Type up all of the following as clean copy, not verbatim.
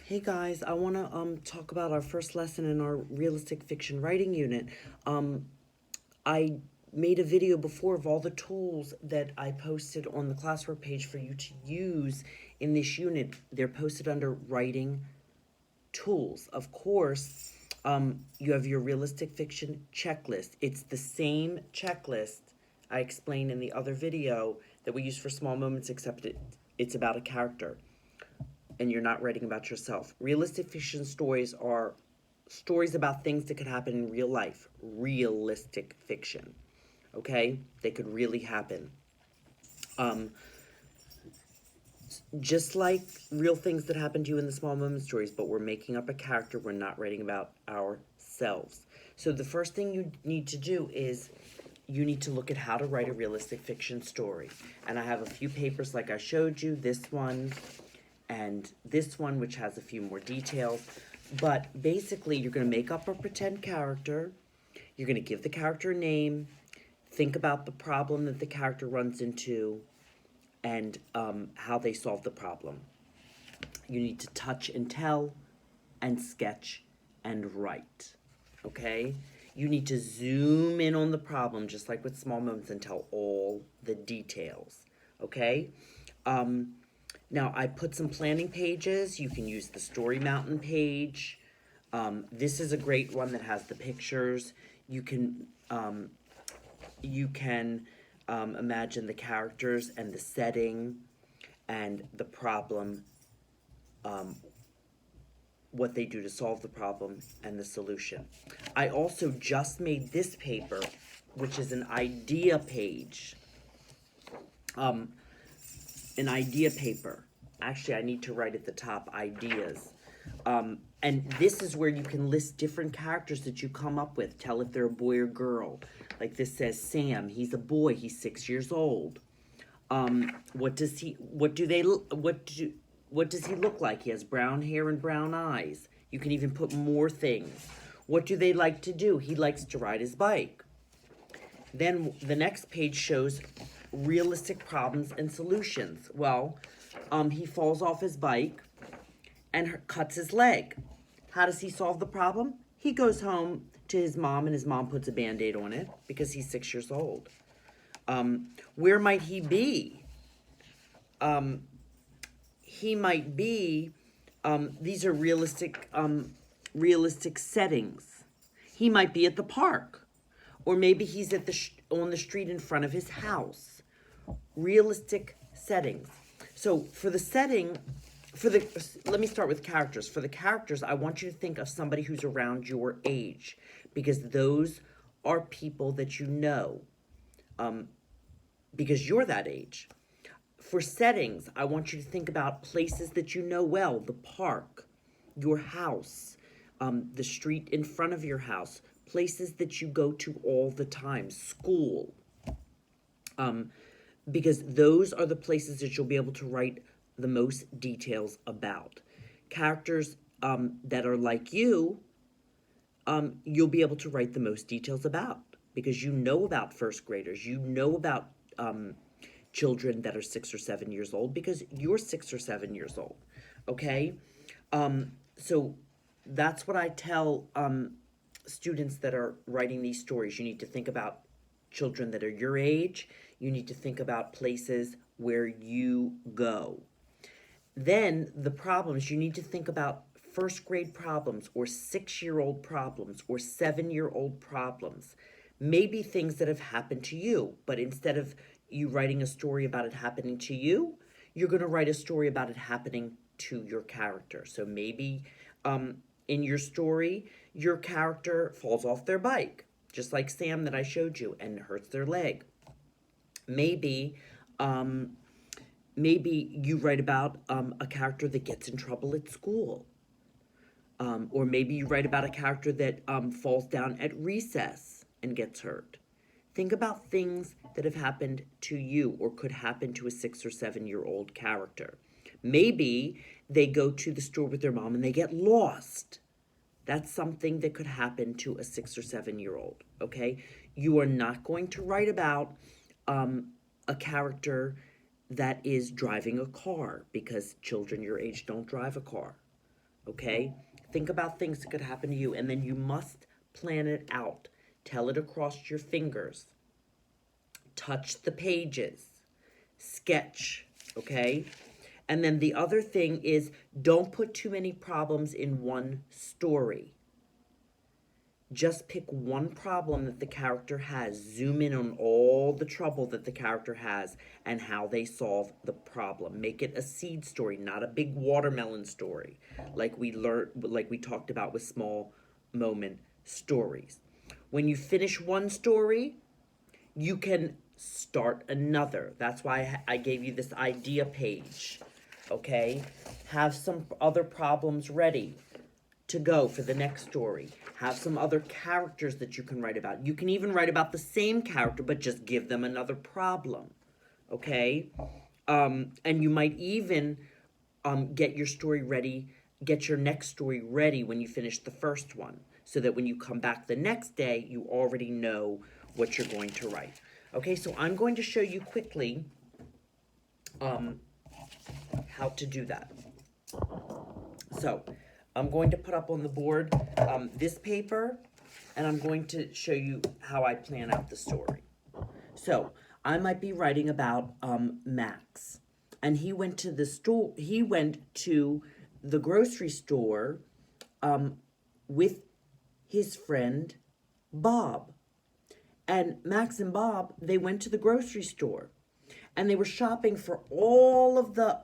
Hey guys, I want to talk about our first lesson in our realistic fiction writing unit. I made a video before of all the tools that I posted on the classwork page for you to use in this unit. They're posted under writing tools. Of course, you have your realistic fiction checklist. It's the same checklist I explained in the other video that we use for small moments, except it's about a character and you're not writing about yourself. Realistic fiction stories are stories about things that could happen in real life. Realistic fiction. Okay? They could really happen. Um, just like real things that happen to you in the small moment stories, but we're making up a character. We're not writing about ourselves. So the first thing you need to do is you need to look at how to write a realistic fiction story. And I have a few papers like I showed you, this one and this one, which has a few more details. But basically, you're going to make up a pretend character. You're going to give the character a name. Think about the problem that the character runs into and how they solve the problem. You need to touch and tell and sketch and write. Okay? You need to zoom in on the problem, just like with small moments, and tell all the details. Okay? Now, I put some planning pages. You can use the Story Mountain page. This is a great one that has the pictures. You can imagine the characters and the setting and the problem, what they do to solve the problem, and the solution. I also just made this paper, which is an idea page. An idea paper. Actually, I need to write at the top ideas. And this is where you can list different characters that you come up with. Tell if they're a boy or girl. Like this says Sam. He's a boy. He's 6 years old. What does he look like? He has brown hair and brown eyes. You can even put more things. What do they like to do? He likes to ride his bike. Then the next page shows realistic problems and solutions. Well, he falls off his bike and cuts his leg. How does he solve the problem? He goes home to his mom, and his mom puts a Band-Aid on it because he's 6 years old. Where might he be? He might be, these are realistic settings. He might be at the park, or maybe he's at on the street in front of his house. Realistic settings. So for the setting, let me start with characters. For the characters, I want you to think of somebody who's around your age, because those are people that you know, because you're that age. For settings, I want you to think about places that you know well: the park, your house, the street in front of your house, places that you go to all the time, school, because those are the places that you'll be able to write the most details about. Characters that are like you, you'll be able to write the most details about, because you know about first graders, you know about children that are 6 or 7 years old, because you're 6 or 7 years old. Okay? So that's what I tell students that are writing these stories. You need to think about children that are your age. You need to think about places where you go. Then the problems, you need to think about first grade problems, or 6-year-old problems, or 7-year-old problems. Maybe things that have happened to you, but instead of you writing a story about it happening to you, you're going to write a story about it happening to your character. So maybe in your story, your character falls off their bike, just like Sam that I showed you, and hurts their leg. Maybe you write about a character that gets in trouble at school. Or maybe you write about a character that falls down at recess and gets hurt. Think about things that have happened to you or could happen to a 6 or 7-year-old character. Maybe they go to the store with their mom and they get lost. That's something that could happen to a 6 or 7-year-old, okay? You are not going to write about a character that is driving a car, because children your age don't drive a car. okay? Think about things that could happen to you, and then you must plan it out. Tell it across your fingers. Touch the pages. Sketch, okay? And then the other thing is, don't put too many problems in one story. Just pick one problem that the character has. Zoom in on all the trouble that the character has and how they solve the problem. Make it a seed story, not a big watermelon story, like we talked about with small moment stories. When you finish one story, you can start another. That's why I gave you this idea page. Okay? Have some other problems ready to go for the next story. Have some other characters that you can write about. You can even write about the same character, but just give them another problem. Okay? And you might even get your story ready, get your next story ready when you finish the first one, so that when you come back the next day, you already know what you're going to write. Okay, so I'm going to show you quickly how to do that. So I'm going to put up on the board this paper, and I'm going to show you how I plan out the story. So I might be writing about Max, and he went to the store. He went to the grocery store with his friend Bob. And Max and Bob, they went to the grocery store, and they were shopping for all of the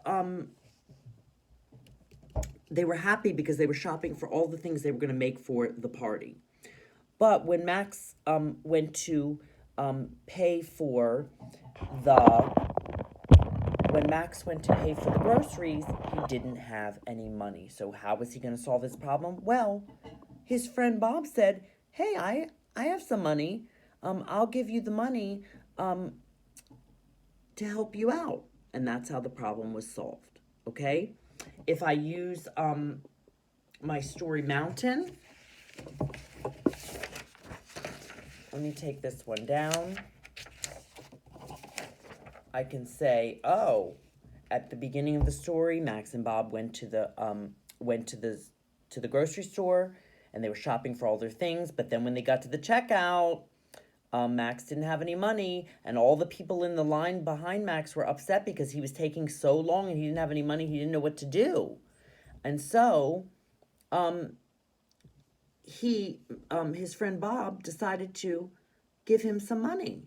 they were happy because they were shopping for all the things they were going to make for the party. But when Max went to pay for the groceries, he didn't have any money. So how was he going to solve this problem? Well, his friend Bob said, "Hey, I have some money. I'll give you the money to help you out." And that's how the problem was solved. Okay? If I use my story Mountain, let me take this one down. I can say, oh, at the beginning of the story, Max and Bob went to the grocery store, and they were shopping for all their things. But then when they got to the checkout, Max didn't have any money, and all the people in the line behind Max were upset because he was taking so long and he didn't have any money. He didn't know what to do. And so his friend Bob decided to give him some money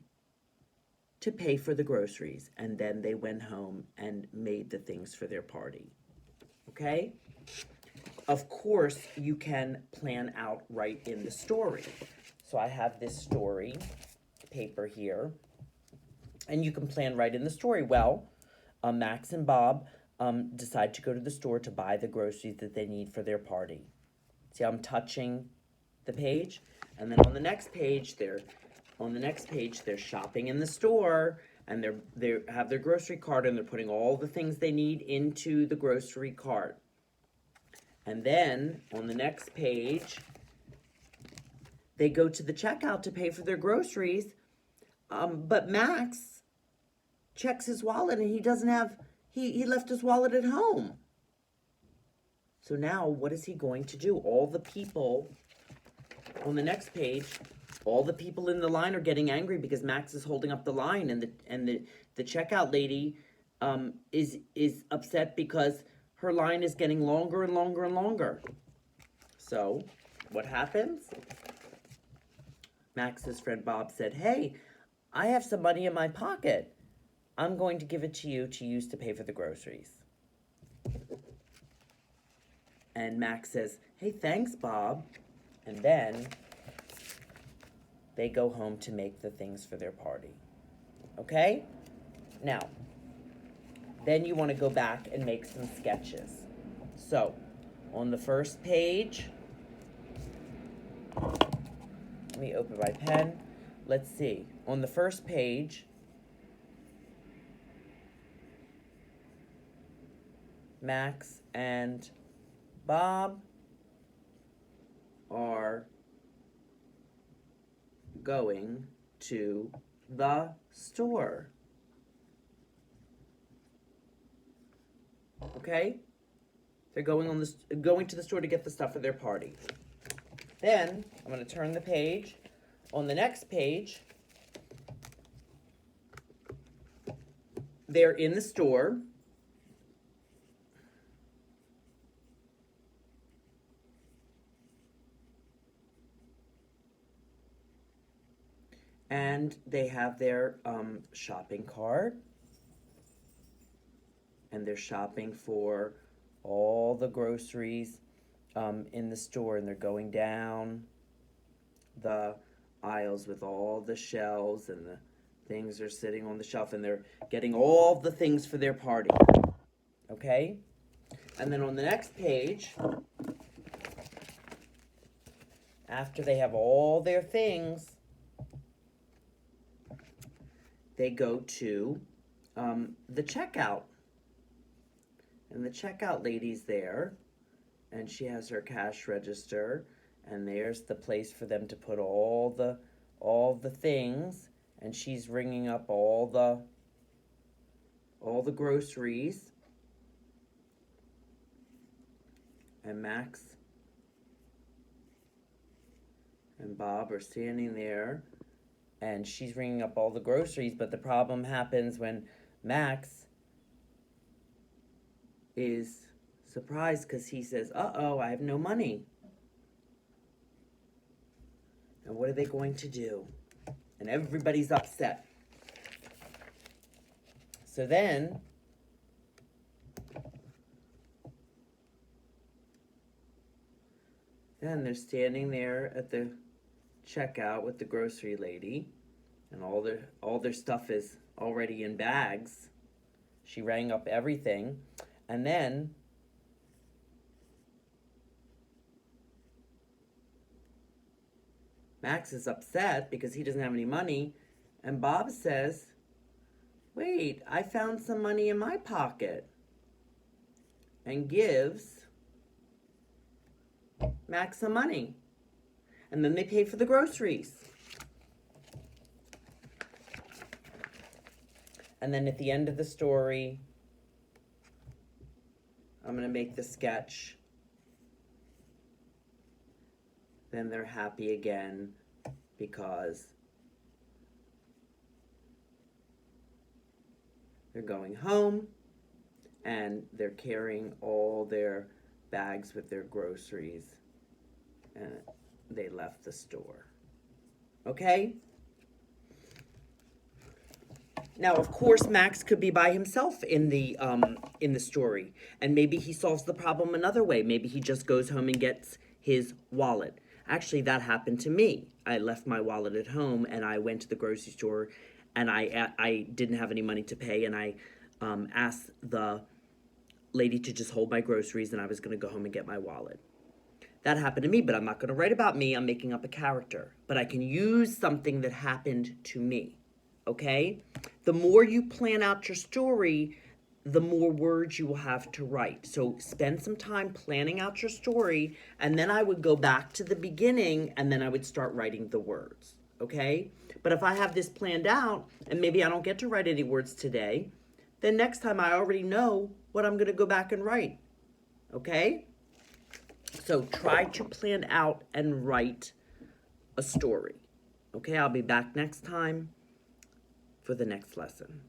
to pay for the groceries. And then they went home and made the things for their party. Okay? Of course, you can plan out right in the story. So I have this story paper here, and you can plan right in the story. Well, Max and Bob decide to go to the store to buy the groceries that they need for their party. See, I'm touching the page, and then on the next page, they're shopping in the store, and they have their grocery cart, and they're putting all the things they need into the grocery cart. And then on the next page, they go to the checkout to pay for their groceries, but Max checks his wallet, and he doesn't have, he left his wallet at home. So now what is he going to do? All the people on the next page, all the people in the line are getting angry because Max is holding up the line, and the checkout lady is upset because her line is getting longer and longer and longer. So what happens? Max's friend Bob said, "Hey, I have some money in my pocket. I'm going to give it to you to use to pay for the groceries." And Max says, "Hey, thanks, Bob." And then they go home to make the things for their party. Okay? Now, then you want to go back and make some sketches. So, on the first page, let me open my pen. Let's see. On the first page, Max and Bob are going to the store. Okay? They're going to the store to get the stuff for their party. Then, I'm going to turn the page. On the next page, they're in the store. And they have their shopping cart. And they're shopping for all the groceries in the store. And they're going down the aisles with all the shelves, and the things are sitting on the shelf, and they're getting all the things for their party. Okay? And then on the next page, after they have all their things, they go to the checkout. And the checkout lady's there, and she has her cash register, and there's the place for them to put all the things, and she's ringing up all the groceries. And Max and Bob are standing there, and she's ringing up all the groceries, but the problem happens when Max is surprised because he says, uh-oh, I have no money. And what are they going to do? And everybody's upset. So then they're standing there at the checkout with the grocery lady, and all their stuff is already in bags. She rang up everything, and then Max is upset because he doesn't have any money, and Bob says, wait, I found some money in my pocket, and gives Max some money. And then they pay for the groceries. And then at the end of the story, I'm going to make the sketch. Then they're happy again because they're going home and they're carrying all their bags with their groceries, and they left the store. Okay? Now, of course, Max could be by himself in the story, and maybe he solves the problem another way. Maybe he just goes home and gets his wallet. Actually, that happened to me. I left my wallet at home, and I went to the grocery store, and I didn't have any money to pay, and I asked the lady to just hold my groceries, and I was going to go home and get my wallet. That happened to me, but I'm not going to write about me. I'm making up a character. But I can use something that happened to me, okay? The more you plan out your story, the more words you will have to write. So spend some time planning out your story, and then I would go back to the beginning, and then I would start writing the words, okay? But if I have this planned out, and maybe I don't get to write any words today, then next time I already know what I'm going to go back and write, okay? So try to plan out and write a story. Okay, I'll be back next time for the next lesson.